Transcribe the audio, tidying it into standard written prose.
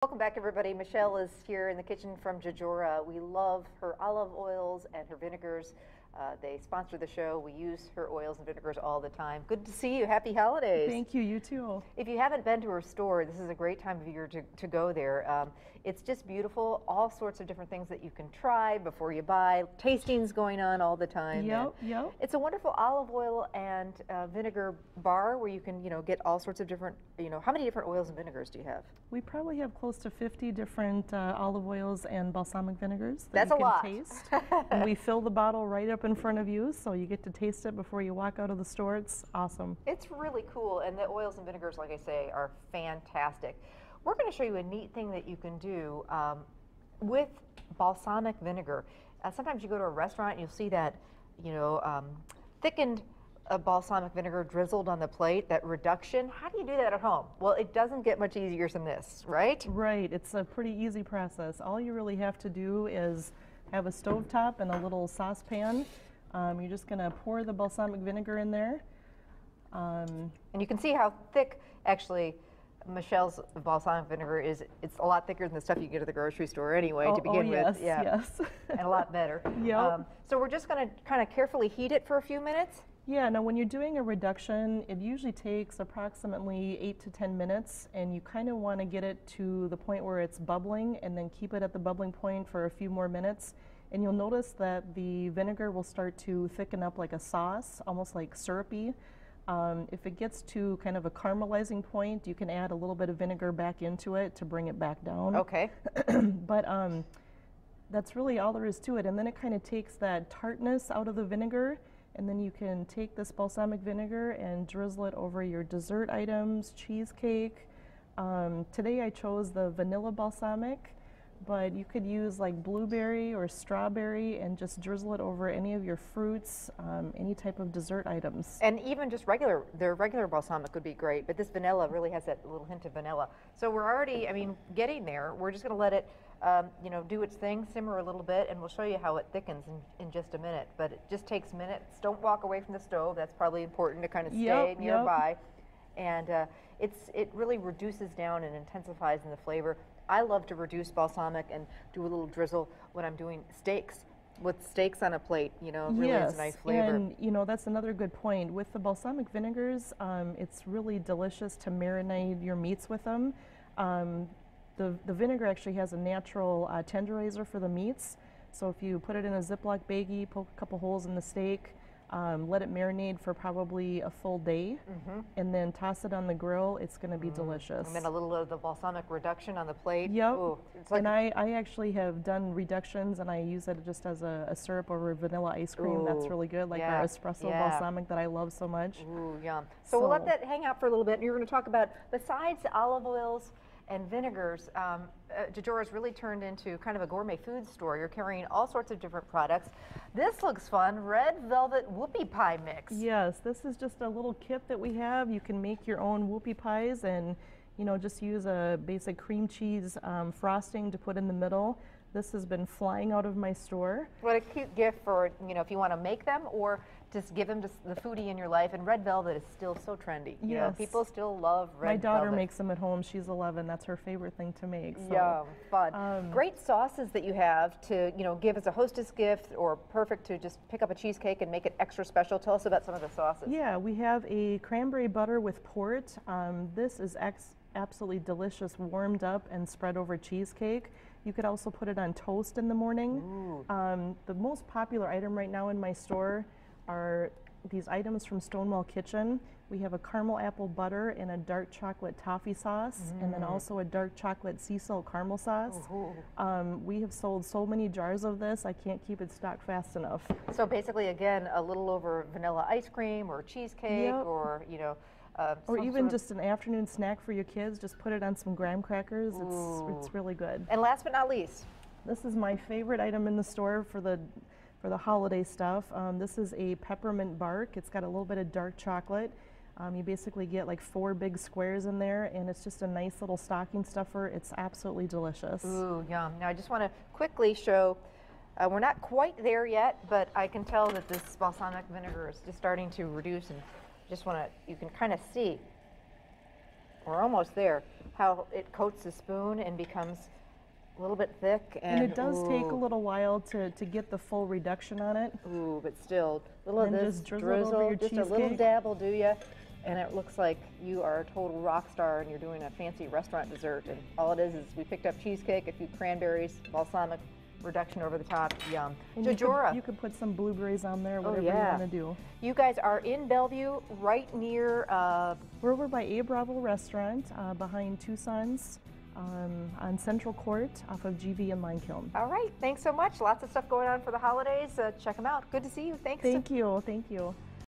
Welcome back, everybody. Michelle is here in the kitchen from JaJora. We love her olive oils and her vinegars. They sponsor the show. We use her oils and vinegars all the time. Good to see you. Happy holidays. Thank you. You too. If you haven't been to her store, this is a great time of year to go there. It's just beautiful. All sorts of different things that you can try before you buy. Tastings going on all the time. Yep. It's a wonderful olive oil and vinegar bar where you can, get all sorts of different, how many different oils and vinegars do you have? We probably have close to 50 different olive oils and balsamic vinegars that you can lot. Taste. And we fill the bottle right up in front of you, so you get to taste it before you walk out of the store. It's awesome. It's really cool, and the oils and vinegars, like I say, are fantastic. We're going to show you a neat thing that you can do with balsamic vinegar. Sometimes you go to a restaurant and you'll see that, thickened balsamic vinegar drizzled on the plate, that reduction. How do you do that at home? Well, it doesn't get much easier than this, right? Right. It's a pretty easy process. All you really have to do is have a stovetop and a little saucepan. You're just going to pour the balsamic vinegar in there. And you can see how thick, actually, Michelle's balsamic vinegar is. It's a lot thicker than the stuff you get at the grocery store anyway, to begin with. Yes. And a lot better. Yep. So we're just going to kind of carefully heat it for a few minutes? Yeah, now when you're doing a reduction, it usually takes approximately 8 to 10 minutes, and you kind of want to get it to the point where it's bubbling and then keep it at the bubbling point for a few more minutes. And you'll notice that the vinegar will start to thicken up like a sauce, almost like syrupy. If it gets to kind of a caramelizing point, you can add a little bit of vinegar back into it to bring it back down. Okay. But that's really all there is to it. And then it kind of takes that tartness out of the vinegar, and then you can take this balsamic vinegar and drizzle it over your dessert items, cheesecake. Today I chose the vanilla balsamic, but you could use like blueberry or strawberry and just drizzle it over any of your fruits, any type of dessert items. And even just the regular balsamic would be great, but this vanilla really has that little hint of vanilla. So we're already, getting there. We're just going to let it, do its thing, simmer a little bit, and we'll show you how it thickens in just a minute. But it just takes minutes. Don't walk away from the stove. That's probably important to kind of stay nearby. And it really reduces down and intensifies in the flavor. I love to reduce balsamic and do a little drizzle when I'm doing steaks. With steaks on a plate, really is a nice flavor. And that's another good point. With the balsamic vinegars, it's really delicious to marinate your meats with them. The vinegar actually has a natural tenderizer for the meats. So if you put it in a Ziploc baggie, poke a couple holes in the steak, let it marinate for probably a full day, and then toss it on the grill. It's going to be delicious. And then a little of the balsamic reduction on the plate. Yep. Ooh, it's like, and I actually have done reductions, and I use it just as a syrup over vanilla ice cream. Ooh, that's really good, like our espresso balsamic that I love so much. Ooh, yum. So we'll let that hang out for a little bit. And you're going to talk about, besides olive oils and vinegars, JaJora's really turned into kind of a gourmet food store. You're carrying all sorts of different products. This looks fun, red velvet whoopie pie mix. Yes, this is just a little kit that we have. You can make your own whoopie pies and just use a basic cream cheese frosting to put in the middle. This has been flying out of my store. What a cute gift for, if you want to make them or just give them to the foodie in your life. And red velvet is still so trendy. Yes. People still love red velvet. My daughter makes them at home. She's 11. That's her favorite thing to make. So. Yum, fun. Great sauces that you have to, give as a hostess gift, or perfect to just pick up a cheesecake and make it extra special. Tell us about some of the sauces. Yeah, we have a cranberry butter with port. This is absolutely delicious, warmed up and spread over cheesecake. You could also put it on toast in the morning. The most popular item right now in my store are these items from Stonewall Kitchen. We have a caramel apple butter and a dark chocolate toffee sauce, and then also a dark chocolate sea salt caramel sauce. We have sold so many jars of this, I can't keep it stocked fast enough. So basically, again, a little over vanilla ice cream or cheesecake, or or even just an afternoon snack for your kids. Just put it on some graham crackers. It's really good. And last but not least, this is my favorite item in the store for the holiday stuff. This is a peppermint bark. It's got a little bit of dark chocolate. You basically get like 4 big squares in there, and it's just a nice little stocking stuffer. It's absolutely delicious. Ooh, yum. Now I just want to quickly show, we're not quite there yet, but I can tell that this balsamic vinegar is just starting to reduce, and just want to, you can kind of see We're almost there. How it coats the spoon and becomes a little bit thick. And it does take a little while to get the full reduction on it. Ooh, but still, a little of Then this just drizzle it over your just a little cheesecake. dab will do you. And it looks like you are a total rock star and you're doing a fancy restaurant dessert. And all it is we picked up cheesecake, a few cranberries, balsamic reduction over the top. Yum. And JaJora. you could put some blueberries on there, whatever yeah. you want to do. You guys are in Bellevue, right near. We're over by A Bravo Restaurant, behind Tucson's, on Central Court, off of GV and Line Kiln. All right. Thanks so much. Lots of stuff going on for the holidays. Check them out. Good to see you. Thanks. Thank you. Thank you.